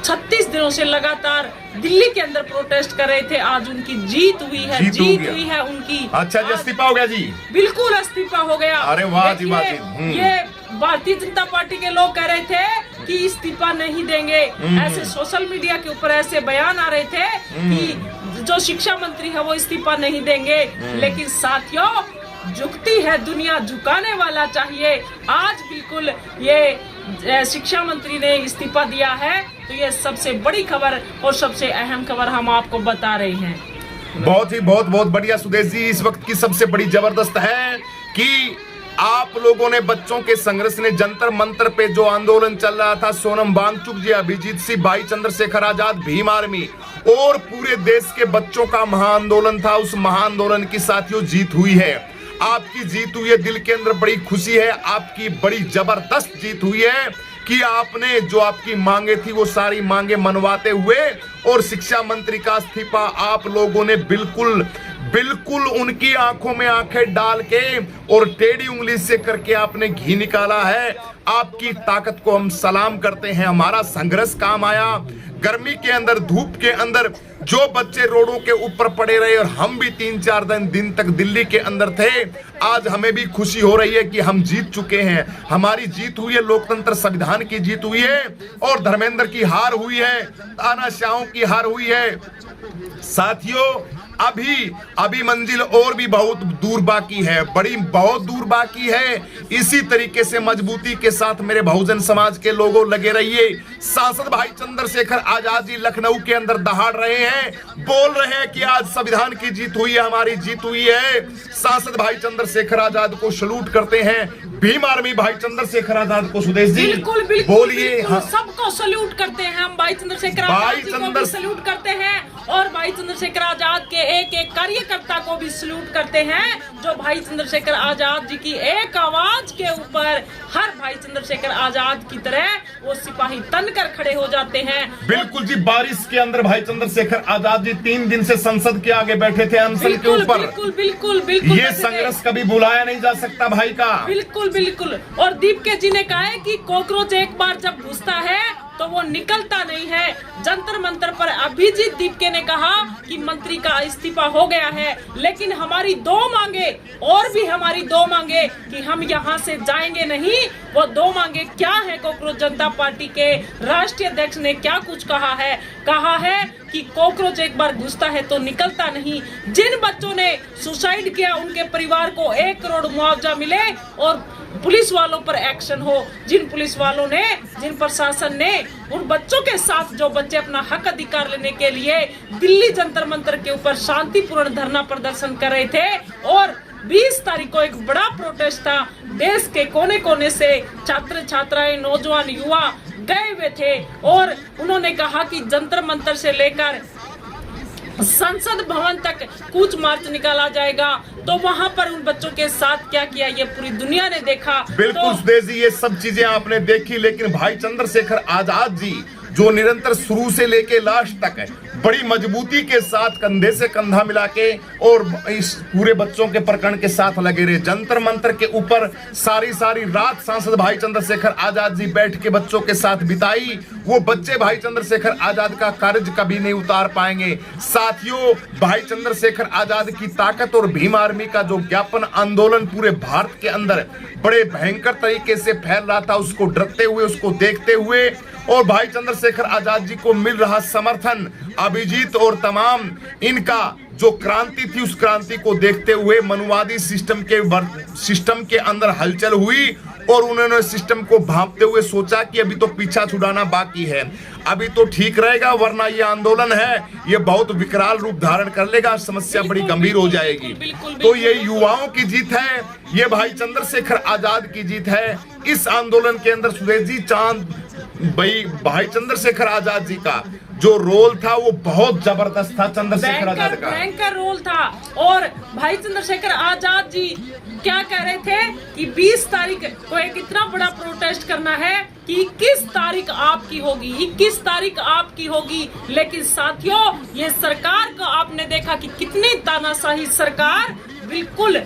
36 दिनों से लगातार दिल्ली के अंदर प्रोटेस्ट कर रहे थे। आज उनकी जीत हुई है, जीत हुई है उनकी। अच्छा जी, इस्तीफा हो गया जी? बिल्कुल इस्तीफा हो गया। अरे वाह जी, वाह जी। ये भारतीय जनता पार्टी के लोग कह रहे थे कि इस्तीफा नहीं देंगे। ऐसे सोशल मीडिया के ऊपर ऐसे बयान आ रहे थे कि जो शिक्षा मंत्री है वो इस्तीफा नहीं देंगे। लेकिन साथियों, झुकती है दुनिया, झुकाने वाला चाहिए। आज बिल्कुल ये शिक्षा मंत्री ने इस्तीफा दिया है, तो ये सबसे बड़ी खबर और सबसे अहम खबर हम आपको बता रहे हैं। बहुत बढ़िया सुदेश जी। इस वक्त की सबसे बड़ी जबरदस्त है कि आप लोगों ने बच्चों के संघर्ष ने जंतर मंतर पे जो आंदोलन चल रहा था, सोनम वांगचुक जी, अभिजीत सिंह, भाई चंद्रशेखर आजाद, भीम आर्मी और पूरे देश के बच्चों का महाआंदोलन था। उस महाआंदोलन की साथियों जीत हुई है। आपकी जीत हुई है, दिल के अंदर बड़ी खुशी है। आपकी बड़ी जबरदस्त जीत हुई है कि आपने जो आपकी मांगे थी वो सारी मांगे मनवाते हुए और शिक्षा मंत्री का इस्तीफा आप लोगों ने बिल्कुल उनकी आंखों में आंखें डाल के और टेढ़ी उंगली से करके आपने घी निकाला है। आपकी ताकत को हम सलाम करते हैं। हमारा संघर्ष काम आया। गर्मी के अंदर, धूप के अंदर जो बच्चे रोडों के ऊपर पड़े रहे और हम भी 3-4 दिन तक दिल्ली के अंदर थे, आज हमें भी खुशी हो रही है कि हम जीत चुके हैं। हमारी जीत हुई है, लोकतंत्र संविधान की जीत हुई है और धर्मेंद्र की हार हुई है, तानाशाहों की हार हुई है। साथियों, अभी मंजिल और भी बहुत दूर बाकी है, बहुत दूर बाकी है। इसी तरीके से मजबूती के साथ मेरे बहुजन समाज के लोगों लगे रहिए। सांसद भाई चंद्रशेखर आजाद जी लखनऊ के अंदर दहाड़ रहे हैं, बोल रहे हैं कि आज संविधान की जीत हुई है, हमारी जीत हुई है। सांसद भाई चंद्रशेखर आजाद को सलूट करते हैं। भीम आर्मी भाई चंद्रशेखर आजाद को, सुदेश जी बिल्कुल बोलिए। हाँ, सबको सल्यूट करते हैं हम। भाई चंद्रशेखर आजाद जी को भी सल्यूट करते हैं और भाई चंद्रशेखर आजाद के एक कार्यकर्ता को भी सल्यूट करते हैं, जो भाई चंद्रशेखर आजाद जी की एक आवाज के ऊपर हर भाई चंद्रशेखर आजाद की तरह वो सिपाही तनकर खड़े हो जाते हैं। बिल्कुल जी, बारिश के अंदर भाई चंद्रशेखर आजाद जी 3 दिन से संसद के आगे बैठे थे अनशन के ऊपर। बिल्कुल ये संघर्ष कभी भुलाया नहीं जा सकता भाई का। बिल्कुल। और दीपके जी ने कहा है कि कॉकरोच एक बार जब घुसता है तो वो निकलता नहीं है। जंतर मंतर पर अभिजीत दीपके ने कहा कि मंत्री का इस्तीफा हो गया है, लेकिन हमारी 2 मांगे और भी, हमारी 2 मांगे कि हम यहाँ से जाएंगे नहीं। वो 2 मांगे क्या है? कॉकरोच जनता पार्टी के राष्ट्रीय अध्यक्ष ने क्या कुछ कहा है कि कॉकरोच एक बार घुसता है तो निकलता नहीं। जिन बच्चों ने सुसाइड किया उनके परिवार को 1 करोड़ मुआवजा मिले और पुलिस वालों पर एक्शन हो। जिन पुलिस वालों ने, जिन प्रशासन ने उन बच्चों के साथ, जो बच्चे अपना हक अधिकार लेने के लिए दिल्ली जंतर मंतर के ऊपर शांतिपूर्ण धरना प्रदर्शन कर रहे थे, और 20 तारीख को एक बड़ा प्रोटेस्ट था। देश के कोने कोने से छात्र छात्राएं, नौजवान, युवा गए हुए थे और उन्होंने कहा कि जंतर मंतर से लेकर संसद भवन तक कूच मार्च निकाला जाएगा। तो वहां पर उन बच्चों के साथ क्या किया ये पूरी दुनिया ने देखा। बिल्कुल सुदेश जी, ये सब चीजें आपने देखी, लेकिन भाई चंद्रशेखर आजाद जी जो निरंतर शुरू से लेके लास्ट तक बड़ी मजबूती के साथ कंधे से कंधा मिला के और इस पूरे बच्चों के प्रकरण के साथ लगे रहे। जंतर मंतर के ऊपर सारी रात सांसद भाई चंद्रशेखर आजाद जी बैठ के बच्चों के साथ बिताई। वो बच्चे भाई चंद्रशेखर आजाद का कर्ज कभी नहीं उतार पाएंगे। साथियों, भाई चंद्रशेखर आजाद की ताकत और भीम आर्मी का जो ज्ञापन आंदोलन पूरे भारत के अंदर बड़े भयंकर तरीके से फैल रहा था, उसको डरते हुए, उसको देखते हुए और भाई चंद्रशेखर आजाद जी को मिल रहा समर्थन, अभिजीत और तमाम इनका जो क्रांति थी, उस क्रांति को देखते हुए मनुवादी सिस्टम के अंदर हलचल हुई और उन्होंने सिस्टम को भांपते हुए सोचा कि अभी तो पीछा छुड़ाना बाकी है, अभी तो ठीक रहेगा, वरना ये आंदोलन है ये बहुत विकराल रूप धारण कर लेगा, समस्या बड़ी गंभीर हो जाएगी। तो ये युवाओं की जीत है, ये भाई चंद्रशेखर आजाद की जीत है। इस आंदोलन के अंदर सुदेश जी, भाई चंद्रशेखर आजाद जी का जो रोल था वो बहुत जबरदस्त था। चंद्रशेखर आजाद का भयंकर रोल था। और भाई चंद्रशेखर आजाद जी क्या कह रहे थे कि 20 तारीख को एक इतना बड़ा प्रोटेस्ट करना है कि 21 तारीख आपकी होगी, 21 तारीख आपकी होगी। लेकिन साथियों, ये सरकार को आपने देखा कि कितनी तानाशाही सरकार बिल्कुल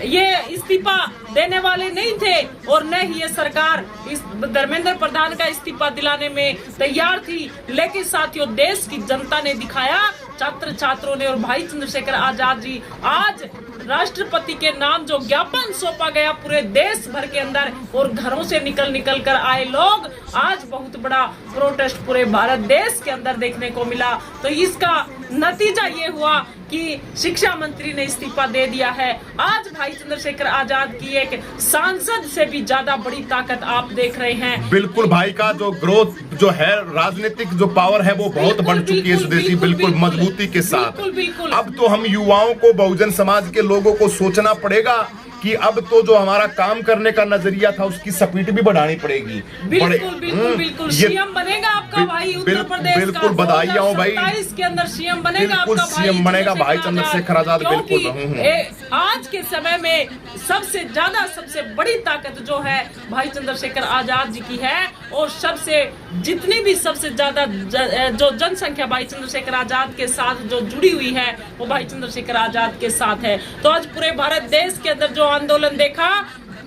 ये इस्तीफा देने वाले नहीं थे और न ही ये सरकार इस धर्मेंद्र प्रधान का इस्तीफा दिलाने में तैयार थी। लेकिन साथियों, देश की जनता ने दिखाया, छात्र छात्रों ने और भाई चंद्रशेखर आजाद जी आज राष्ट्रपति के नाम जो ज्ञापन सौंपा गया पूरे देश भर के अंदर, और घरों से निकल कर आए लोग, आज बहुत बड़ा प्रोटेस्ट पूरे भारत देश के अंदर देखने को मिला। तो इसका नतीजा ये हुआ कि शिक्षा मंत्री ने इस्तीफा दे दिया है। आज भाई चंद्रशेखर आजाद की एक सांसद से भी ज्यादा बड़ी ताकत आप देख रहे हैं। बिल्कुल भाई का जो ग्रोथ जो है, राजनीतिक जो पावर है वो बहुत बढ़ चुकी है स्वदेशी, बिल्कुल मजबूती के साथ। बिल्कुल। अब तो हम युवाओं को, बहुजन समाज के लोगों को सोचना पड़ेगा कि अब तो जो हमारा काम करने का नजरिया था उसकी स्पीड भी बढ़ानी पड़ेगी। बिल्कुल सीएम बनेगा आपका भाई उत्तर प्रदेश का। बिल्कुल बधाई हो भाई, 27 के अंदर सीएम बनेगा आपका भाई, सीएम बनेगा भाई चंद्रशेखर आजाद। बिल्कुल आज के समय में सबसे ज्यादा, सबसे बड़ी ताकत जो है भाई चंद्रशेखर आजाद जी की है, और सबसे जितनी भी सबसे ज्यादा जो जनसंख्या भाई चंद्रशेखर आजाद के साथ जो जुड़ी हुई है वो भाई चंद्रशेखर आजाद के साथ है। तो आज पूरे भारत देश के अंदर जो आंदोलन देखा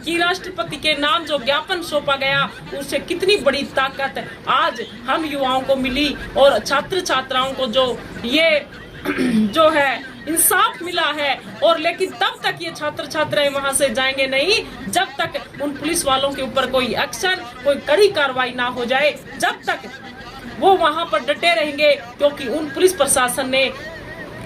कि राष्ट्रपति के नाम जो ज्ञापन सौंपा गया, उससे कितनी बड़ी ताकत आज हम युवाओं को मिली, और छात्र छात्राओं को जो ये जो है इंसाफ मिला है। और लेकिन तब तक ये छात्र छात्राएं वहां से जाएंगे नहीं जब तक उन पुलिस वालों के ऊपर कोई एक्शन, कोई कड़ी कार्रवाई ना हो जाए, जब तक वो वहां पर डटे रहेंगे। क्योंकि उन पुलिस प्रशासन ने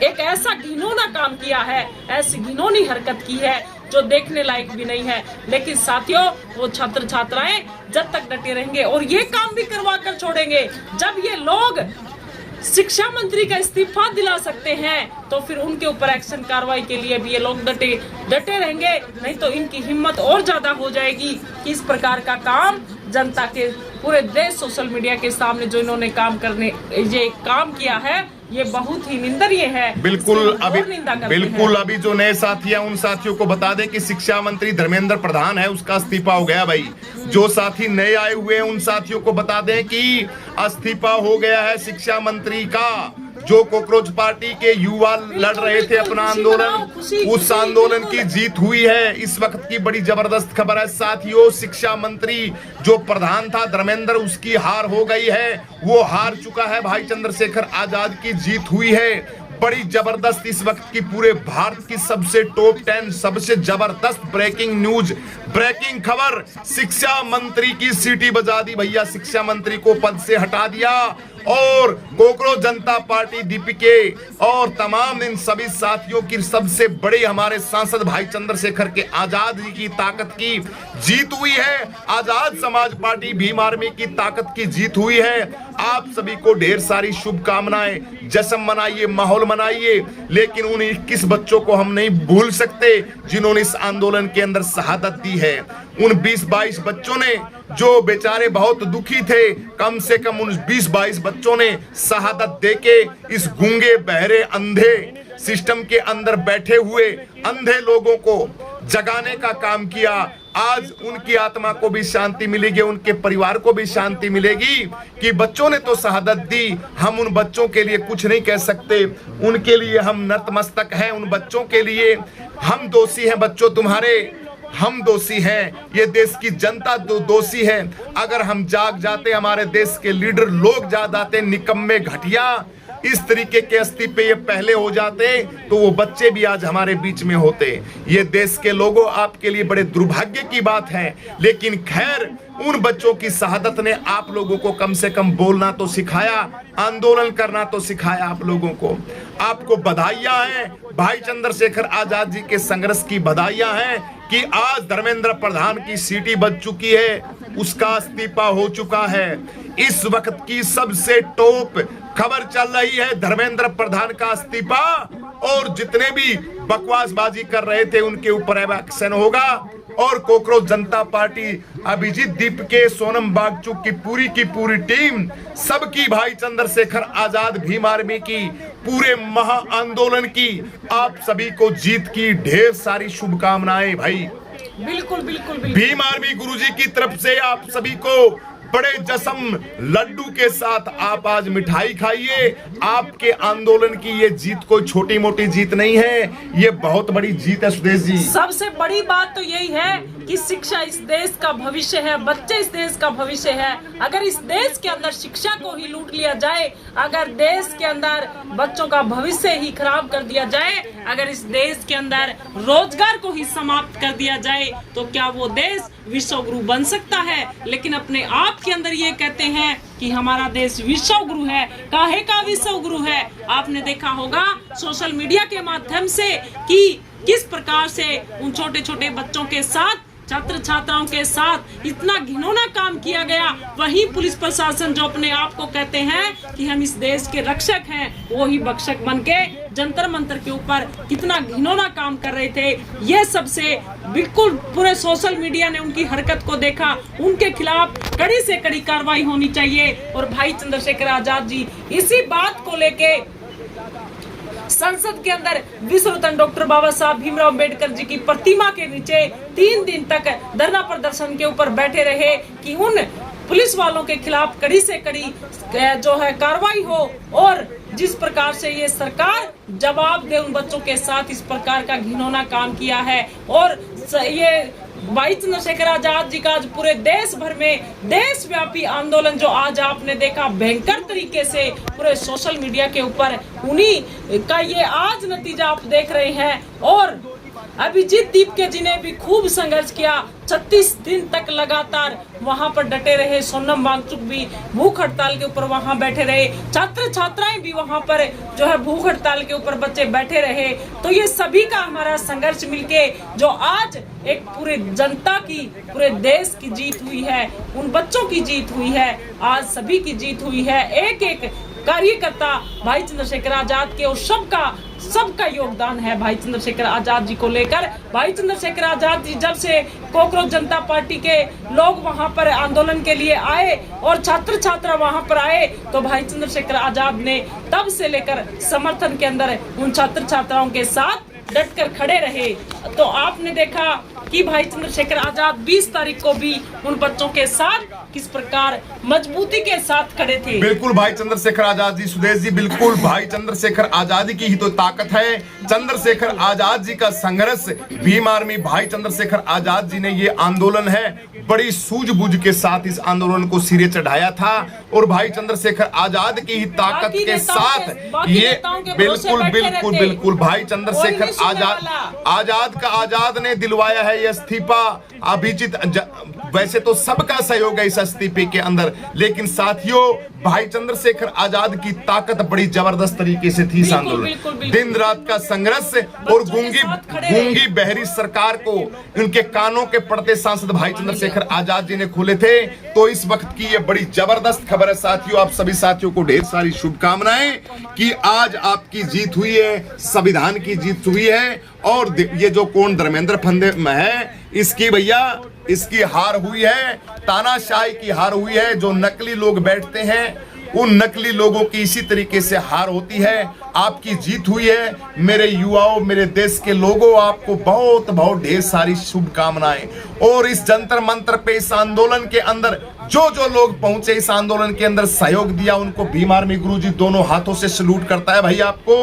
एक ऐसा घिनौना काम किया है, ऐसी घिनौनी हरकत की है जो देखने लायक भी नहीं है। लेकिन साथियों, वो छात्र छात्राएं जब तक डटे रहेंगे और ये काम भी करवा कर छोड़ेंगे, जब ये लोग शिक्षा मंत्री का इस्तीफा दिला सकते हैं तो फिर उनके ऊपर एक्शन कार्रवाई के लिए भी ये लोग डटे रहेंगे। नहीं तो इनकी हिम्मत और ज्यादा हो जाएगी कि इस प्रकार का काम जनता के पूरे देश सोशल मीडिया के सामने जो इन्होंने ये काम किया है, ये बहुत ही निंदनीय है। बिल्कुल अभी जो नए साथी हैं उन साथियों को बता दें कि शिक्षा मंत्री धर्मेंद्र प्रधान है, उसका इस्तीफा हो गया भाई। जो साथी नए आए हुए हैं उन साथियों को बता दें कि इस्तीफा हो गया है शिक्षा मंत्री का। जो कॉकरोच पार्टी के युवा लड़ रहे थे अपना आंदोलन, उस आंदोलन की जीत हुई है। इस वक्त की बड़ी जबरदस्त खबर है साथियों, शिक्षा मंत्री जो प्रधान था धर्मेंद्र, उसकी हार हो गई है, वो हार चुका है। भाई चंद्रशेखर आजाद की जीत हुई है। बड़ी जबरदस्त इस वक्त की पूरे भारत की सबसे टॉप 10 सबसे जबरदस्त ब्रेकिंग न्यूज, ब्रेकिंग खबर, शिक्षा मंत्री की सीटी बजा दी भैया। शिक्षा मंत्री को पद से हटा दिया और कॉकरोच जनता पार्टी दीपके और तमाम इन सभी साथियों की सबसे बड़ी हमारे सांसद भाई चंद्रशेखर के आजाद जी की ताकत की जीत हुई है। आजाद समाज पार्टी भीम आर्मी की ताकत की जीत हुई है। आप सभी को ढेर सारी शुभकामनाएं, जश्न मनाइए, माहौल मनाइए। लेकिन उन 21 बच्चों को हम नहीं भूल सकते जिन्होंने इस आंदोलन के अंदर शहादत दी है। उन 20-22 बच्चों ने जो बेचारे बहुत दुखी थे, कम से कम उन 20-22 बच्चों ने शहादत देके इस गूंगे बहरे अंधे सिस्टम के अंदर बैठे हुए अंधे लोगों को जगाने का काम किया। आज उनकी आत्मा को भी शांति मिलेगी, उनके परिवार को भी शांति मिलेगी कि बच्चों ने तो शहादत दी। हम उन बच्चों के लिए कुछ नहीं कह सकते, उनके लिए हम नतमस्तक हैं। उन बच्चों के लिए हम दोषी हैं, बच्चों तुम्हारे हम दोषी हैं, ये देश की जनता दोषी है। अगर हम जाग जाते, हमारे देश के लीडर लोग जाग जाते, निकम्मे घटिया इस तरीके के इस्तीफे ये पहले हो जाते तो वो बच्चे भी आज हमारे बीच में होते। ये देश के लोगों, आपके लिए बड़े दुर्भाग्य की बात है। लेकिन खैर, उन बच्चों की शहादत ने आप लोगों को कम से कम बोलना तो सिखाया, आंदोलन करना तो सिखाया आप लोगों को। आपको बधाइयां हैं, भाई चंद्रशेखर आजाद जी के संघर्ष की बधाइयां हैं कि आज धर्मेंद्र प्रधान की सीटी बच चुकी है, उसका इस्तीफा हो चुका है। इस वक्त की सबसे टॉप खबर चल रही है धर्मेंद्र प्रधान का इस्तीफा, और जितने भी बकवासबाजी कर रहे थे उनके ऊपर एक्शन होगा। और कॉकरोच जनता पार्टी, अभिजीत दीपके, सोनम वांगचुक की पूरी टीम, सबकी भाई चंद्रशेखर आजाद भीम आर्मी की पूरे महा आंदोलन की आप सभी को जीत की ढेर सारी शुभकामनाएं भाई। बिल्कुल। भीम आर्मी गुरुजी की तरफ से आप सभी को बड़े जश्न लड्डू के साथ आप आज मिठाई खाइए। आपके आंदोलन की ये जीत कोई छोटी मोटी जीत नहीं है, ये बहुत बड़ी जीत है सुदेश जी। सबसे बड़ी बात तो यही है कि शिक्षा इस देश का भविष्य है, बच्चे इस देश का भविष्य है। अगर इस देश के अंदर शिक्षा को ही लूट लिया जाए, अगर देश के अंदर बच्चों का भविष्य ही खराब कर दिया जाए, अगर इस देश के अंदर रोजगार को ही समाप्त कर दिया जाए, तो क्या वो देश विश्व गुरु बन सकता है? लेकिन अपने आप के अंदर ये कहते हैं कि हमारा देश विश्व गुरु है। काहे का विश्व गुरु है? आपने देखा होगा सोशल मीडिया के माध्यम से कि किस प्रकार से उन छोटे छोटे बच्चों के साथ, छात्र छात्राओं के साथ इतना घिनौना काम किया गया। वही पुलिस प्रशासन जो अपने आप को कहते हैं कि हम इस देश के रक्षक हैं, वो ही भक्षक बन के जंतर मंतर के ऊपर कितना घिनौना काम कर रहे थे। ये सबसे बिल्कुल पूरे सोशल मीडिया ने उनकी हरकत को देखा, उनके खिलाफ कड़ी से कड़ी कार्रवाई होनी चाहिए। और भाई चंद्रशेखर आजाद जी इसी बात को लेके संसद के अंदर विश्व रत्न डॉक्टर बाबा साहब भीमराव अंबेडकर जी की प्रतिमा के नीचे 3 दिन तक धरना प्रदर्शन के ऊपर बैठे रहे कि उन पुलिस वालों के खिलाफ कड़ी से कड़ी जो है कार्रवाई हो, और जिस प्रकार से ये सरकार जवाब दे उन बच्चों के साथ इस प्रकार का घिनौना काम किया है। और ये भाई चंद्रशेखर आजाद जी का आज पूरे देश भर में देशव्यापी आंदोलन जो आज आपने देखा भयंकर तरीके से पूरे सोशल मीडिया के ऊपर, उन्हीं का ये आज नतीजा आप देख रहे हैं। और अभिजीत दीपके जी ने भी खूब संघर्ष किया, 36 दिन तक लगातार वहां पर डटे रहे। सोनम वांगचुक भी भूख हड़ताल के ऊपर वहां बैठे रहे, छात्र छात्राएं भी वहां पर जो है भूख हड़ताल के ऊपर बच्चे बैठे रहे। तो ये सभी का हमारा संघर्ष मिलके जो आज एक पूरे जनता की, पूरे देश की जीत हुई है, उन बच्चों की जीत हुई है, आज सभी की जीत हुई है। एक एक कार्यकर्ता भाई चंद्रशेखर आजाद के और सबका योगदान है भाई चंद्रशेखर आजाद जी को लेकर। भाई चंद्रशेखर आजाद जी जब से कॉकरोच जनता पार्टी के लोग वहां पर आंदोलन के लिए आए और छात्र छात्रा वहां पर आए, तो भाई चंद्रशेखर आजाद ने तब से लेकर समर्थन के अंदर उन छात्र छात्राओं के साथ डटकर खड़े रहे। तो आपने देखा कि भाई चंद्रशेखर आजाद 20 तारीख को भी उन बच्चों के साथ किस प्रकार मजबूती के साथ खड़े थे। बिल्कुल भाई चंद्रशेखर आजाद जी, सुदेश जी, बिल्कुल भाई चंद्रशेखर आजादी की ही तो ताकत है। चंद्रशेखर आजाद जी का संघर्ष, भीम आर्मी, भाई चंद्रशेखर आजाद जी ने ये आंदोलन है बड़ी सूझबूझ के साथ इस आंदोलन को सिरे चढ़ाया था। और भाई चंद्रशेखर आजाद की ही ताकत के साथ ये बिल्कुल भाई चंद्रशेखर आजाद का आजाद ने दिलवाया है ये इस्तीफा। अभिजीत, वैसे तो सबका सहयोग है इस इस्तीफे के अंदर, लेकिन साथियों भाई चंद्रशेखर आजाद की ताकत बड़ी जबरदस्त तरीके से थी इस आंदोलन। दिन रात का संघर्ष और गूंगी बहरी सरकार को उनके कानों के पड़ते सांसद भाई चंद्रशेखर आजाद जी ने खोले थे। तो इस वक्त की ये बड़ी जबरदस्त खबर है साथियों। आप सभी साथियों को ढेर सारी शुभकामनाएं कि आज आपकी जीत हुई है, संविधान की जीत हुई है। और ये जो कौन धर्मेंद्र फंदे में है, इसकी भैया इसकी हार हुई है, तानाशाही की हार हुई है। जो नकली लोग बैठते हैं उन नकली लोगों की इसी तरीके से हार होती है। आपकी जीत हुई है मेरे युवाओं, मेरे देश के लोगों, आपको बहुत बहुत ढेर सारी शुभकामनाएं। और इस जंतर मंतर पे, इस आंदोलन के अंदर जो लोग पहुंचे, इस आंदोलन के अंदर सहयोग दिया, उनको भीम आर्मी गुरुजी दोनों हाथों से सैल्यूट करता है भाई आपको।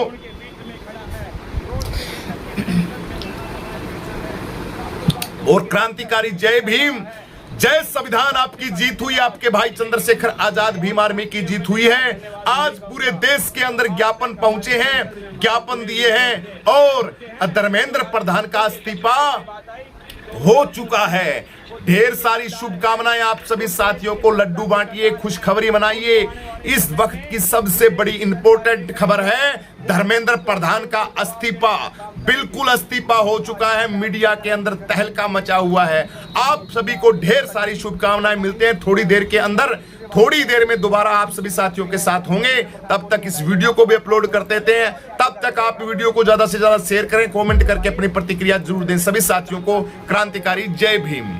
और क्रांतिकारी जय भीम, जय संविधान, आपकी जीत हुई। आपके भाई चंद्रशेखर आजाद भीम आर्मी की जीत हुई है। आज पूरे देश के अंदर ज्ञापन पहुंचे हैं, ज्ञापन दिए हैं और धर्मेंद्र प्रधान का इस्तीफा हो चुका है। ढेर सारी शुभकामनाएं आप सभी साथियों को। लड्डू बांटिए, खुशखबरी मनाइए। इस वक्त की सबसे बड़ी इंपॉर्टेंट खबर है धर्मेंद्र प्रधान का इस्तीफा। बिल्कुल इस्तीफा हो चुका है, मीडिया के अंदर तहलका मचा हुआ है। आप सभी को ढेर सारी शुभकामनाएं। मिलते हैं थोड़ी देर के अंदर, थोड़ी देर में दोबारा आप सभी साथियों के साथ होंगे। तब तक इस वीडियो को भी अपलोड कर देते हैं। तब तक आप वीडियो को ज्यादा से ज्यादा शेयर करें, कमेंट करके अपनी प्रतिक्रिया जरूर दें। सभी साथियों को क्रांतिकारी जय भीम।